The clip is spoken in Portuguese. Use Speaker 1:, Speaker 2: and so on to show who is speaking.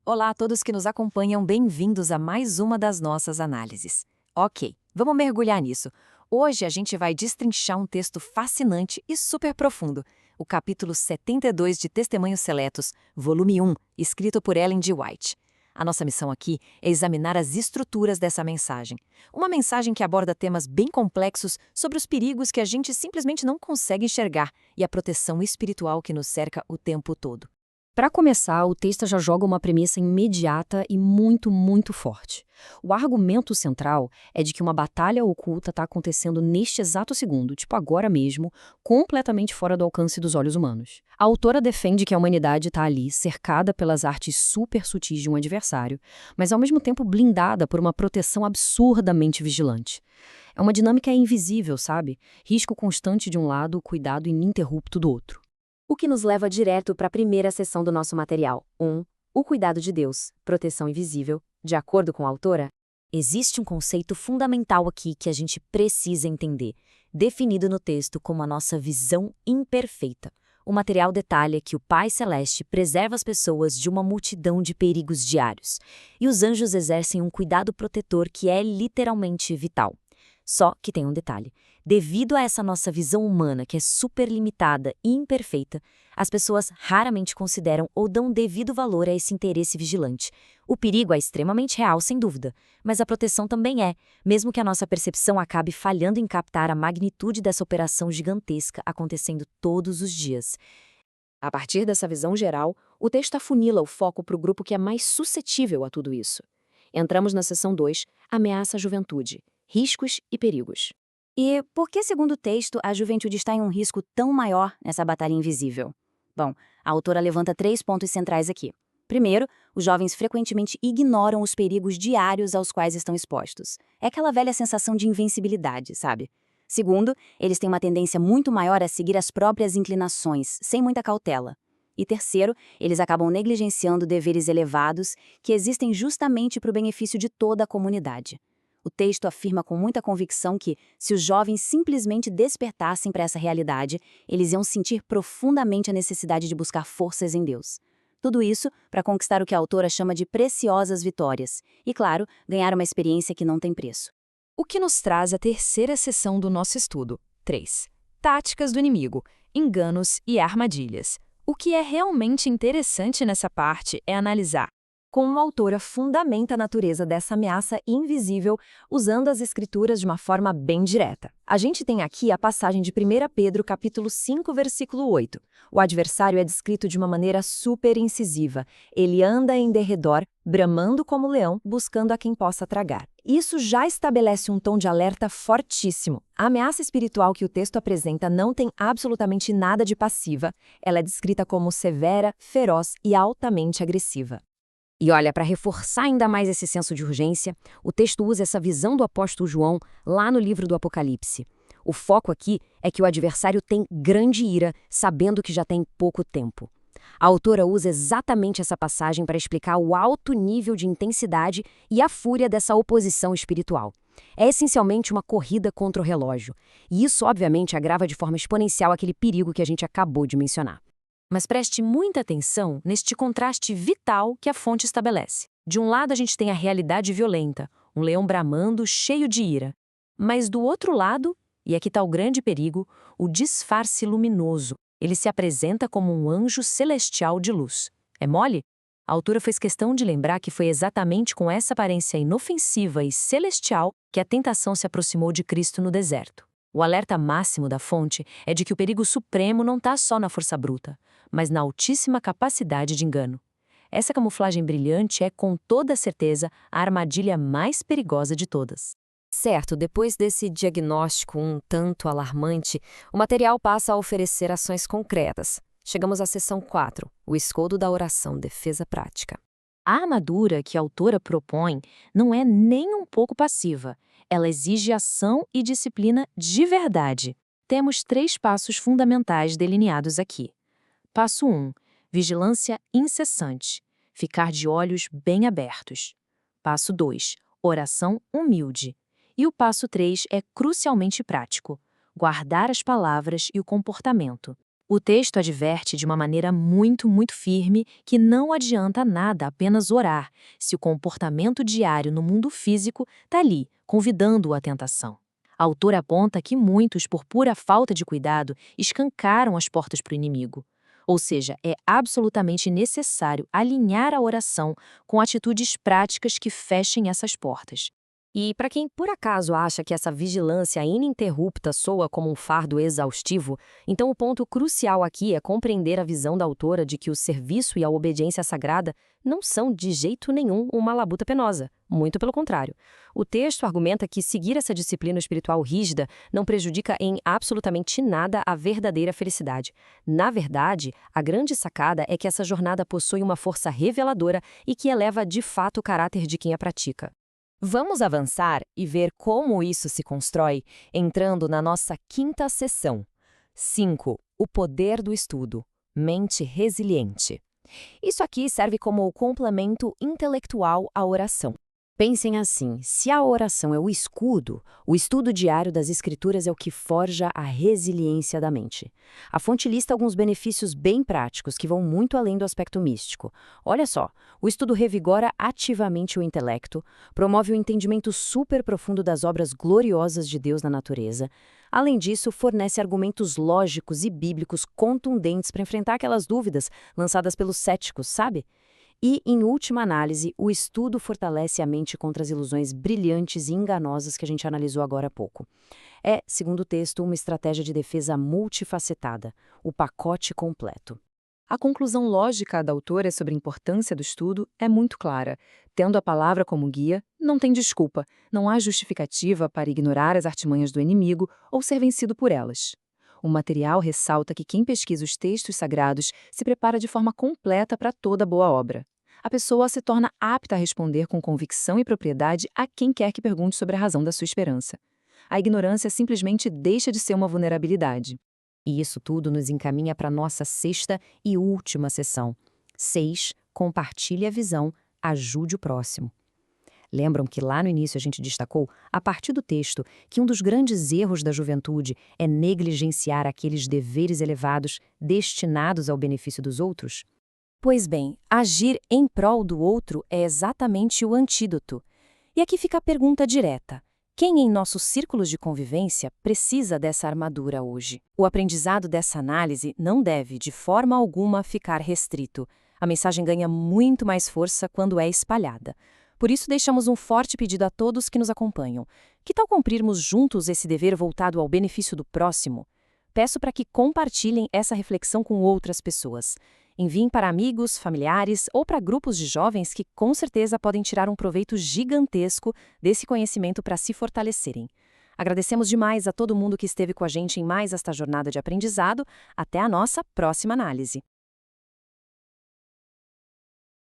Speaker 1: Olá a todos que nos acompanham, bem-vindos a mais uma das nossas análises. Ok, vamos mergulhar nisso. Hoje a gente vai destrinchar um texto fascinante e super profundo, o capítulo 72 de Testemunhos Seletos, volume 1, escrito por Ellen G. White. A nossa missão aqui é examinar as estruturas dessa mensagem. Uma mensagem que aborda temas bem complexos sobre os perigos que a gente simplesmente não consegue enxergar e a proteção espiritual que nos cerca o tempo todo.
Speaker 2: Para começar, o texto já joga uma premissa imediata e muito forte. O argumento central é de que uma batalha oculta está acontecendo neste exato segundo, tipo agora mesmo, completamente fora do alcance dos olhos humanos. A autora defende que a humanidade está ali, cercada pelas artes super sutis de um adversário, mas ao mesmo tempo blindada por uma proteção absurdamente vigilante. É uma dinâmica invisível, sabe? Risco constante de um lado, cuidado ininterrupto do outro.
Speaker 3: O que nos leva direto para a primeira seção do nosso material. 1. O cuidado de Deus, proteção invisível. De acordo com a autora, existe um conceito fundamental aqui que a gente precisa entender, definido no texto como a nossa visão imperfeita. O material detalha que o Pai Celeste preserva as pessoas de uma multidão de perigos diários, e os anjos exercem um cuidado protetor que é literalmente vital. Só que tem um detalhe. Devido a essa nossa visão humana, que é super limitada e imperfeita, as pessoas raramente consideram ou dão devido valor a esse interesse vigilante. O perigo é extremamente real, sem dúvida, mas a proteção também é, mesmo que a nossa percepção acabe falhando em captar a magnitude dessa operação gigantesca acontecendo todos os dias. A partir dessa visão geral, o texto afunila o foco para o grupo que é mais suscetível a tudo isso. Entramos na seção 2, ameaça à juventude. Riscos e perigos.
Speaker 4: E por que, segundo o texto, a juventude está em um risco tão maior nessa batalha invisível? Bom, a autora levanta 3 pontos centrais aqui. Primeiro, os jovens frequentemente ignoram os perigos diários aos quais estão expostos. É aquela velha sensação de invencibilidade, sabe? Segundo, eles têm uma tendência muito maior a seguir as próprias inclinações, sem muita cautela. E terceiro, eles acabam negligenciando deveres elevados que existem justamente para o benefício de toda a comunidade. O texto afirma com muita convicção que, se os jovens simplesmente despertassem para essa realidade, eles iam sentir profundamente a necessidade de buscar forças em Deus. Tudo isso para conquistar o que a autora chama de preciosas vitórias e, claro, ganhar uma experiência que não tem preço.
Speaker 2: O que nos traz a terceira seção do nosso estudo. 3. Táticas do inimigo, enganos e armadilhas. O que é realmente interessante nessa parte é analisar como a autora fundamenta a natureza dessa ameaça invisível usando as escrituras de uma forma bem direta. A gente tem aqui a passagem de 1 Pedro, capítulo 5, versículo 8. O adversário é descrito de uma maneira super incisiva. Ele anda em derredor, bramando como leão, buscando a quem possa tragar. Isso já estabelece um tom de alerta fortíssimo. A ameaça espiritual que o texto apresenta não tem absolutamente nada de passiva. Ela é descrita como severa, feroz e altamente agressiva.
Speaker 3: E olha, para reforçar ainda mais esse senso de urgência, o texto usa essa visão do apóstolo João lá no livro do Apocalipse. O foco aqui é que o adversário tem grande ira, sabendo que já tem pouco tempo. A autora usa exatamente essa passagem para explicar o alto nível de intensidade e a fúria dessa oposição espiritual. É essencialmente uma corrida contra o relógio. E isso, obviamente, agrava de forma exponencial aquele perigo que a gente acabou de mencionar. Mas preste muita atenção neste contraste vital que a fonte estabelece. De um lado a gente tem a realidade violenta, um leão bramando cheio de ira. Mas do outro lado, e aqui está o grande perigo, o disfarce luminoso. Ele se apresenta como um anjo celestial de luz. É mole? A autora fez questão de lembrar que foi exatamente com essa aparência inofensiva e celestial que a tentação se aproximou de Cristo no deserto. O alerta máximo da fonte é de que o perigo supremo não está só na força bruta, mas na altíssima capacidade de engano. Essa camuflagem brilhante é, com toda certeza, a armadilha mais perigosa de todas.
Speaker 2: Certo, depois desse diagnóstico um tanto alarmante, o material passa a oferecer ações concretas. Chegamos à seção 4, o escudo da oração, defesa prática.
Speaker 3: A armadura que a autora propõe não é nem um pouco passiva. Ela exige ação e disciplina de verdade. Temos 3 passos fundamentais delineados aqui. Passo 1. Vigilância incessante. Ficar de olhos bem abertos. Passo 2. Oração humilde. E o passo 3 é crucialmente prático. Guardar as palavras e o comportamento.
Speaker 2: O texto adverte de uma maneira muito firme que não adianta nada apenas orar, se o comportamento diário no mundo físico está ali, convidando-o à tentação. A autora aponta que muitos, por pura falta de cuidado, escancaram as portas para o inimigo. Ou seja, é absolutamente necessário alinhar a oração com atitudes práticas que fechem essas portas.
Speaker 3: E para quem por acaso acha que essa vigilância ininterrupta soa como um fardo exaustivo, então o ponto crucial aqui é compreender a visão da autora de que o serviço e a obediência sagrada não são de jeito nenhum uma labuta penosa. Muito pelo contrário. O texto argumenta que seguir essa disciplina espiritual rígida não prejudica em absolutamente nada a verdadeira felicidade. Na verdade, a grande sacada é que essa jornada possui uma força reveladora e que eleva de fato o caráter de quem a pratica.
Speaker 1: Vamos avançar e ver como isso se constrói, entrando na nossa quinta sessão. 5. O poder do estudo. Mente resiliente. Isso aqui serve como o complemento intelectual à oração. Pensem assim, se a oração é o estudo diário das Escrituras é o que forja a resiliência da mente. A fonte lista alguns benefícios bem práticos que vão muito além do aspecto místico. Olha só, o estudo revigora ativamente o intelecto, promove o entendimento super profundo das obras gloriosas de Deus na natureza. Além disso, fornece argumentos lógicos e bíblicos contundentes para enfrentar aquelas dúvidas lançadas pelos céticos, sabe? E, em última análise, o estudo fortalece a mente contra as ilusões brilhantes e enganosas que a gente analisou agora há pouco. É, segundo o texto, uma estratégia de defesa multifacetada, o pacote completo.
Speaker 2: A conclusão lógica da autora sobre a importância do estudo é muito clara. Tendo a palavra como guia, não tem desculpa, não há justificativa para ignorar as artimanhas do inimigo ou ser vencido por elas. O material ressalta que quem pesquisa os textos sagrados se prepara de forma completa para toda boa obra. A pessoa se torna apta a responder com convicção e propriedade a quem quer que pergunte sobre a razão da sua esperança. A ignorância simplesmente deixa de ser uma vulnerabilidade.
Speaker 3: E isso tudo nos encaminha para a nossa sexta e última sessão. 6. Compartilhe a visão, ajude o próximo. Lembram que lá no início a gente destacou, a partir do texto, que um dos grandes erros da juventude é negligenciar aqueles deveres elevados destinados ao benefício dos outros?
Speaker 1: Pois bem, agir em prol do outro é exatamente o antídoto. E aqui fica a pergunta direta. Quem em nossos círculos de convivência precisa dessa armadura hoje? O aprendizado dessa análise não deve, de forma alguma, ficar restrito. A mensagem ganha muito mais força quando é espalhada. Por isso, deixamos um forte pedido a todos que nos acompanham. Que tal cumprirmos juntos esse dever voltado ao benefício do próximo? Peço para que compartilhem essa reflexão com outras pessoas. Enviem para amigos, familiares ou para grupos de jovens que com certeza podem tirar um proveito gigantesco desse conhecimento para se fortalecerem. Agradecemos demais a todo mundo que esteve com a gente em mais esta jornada de aprendizado. Até a nossa próxima análise.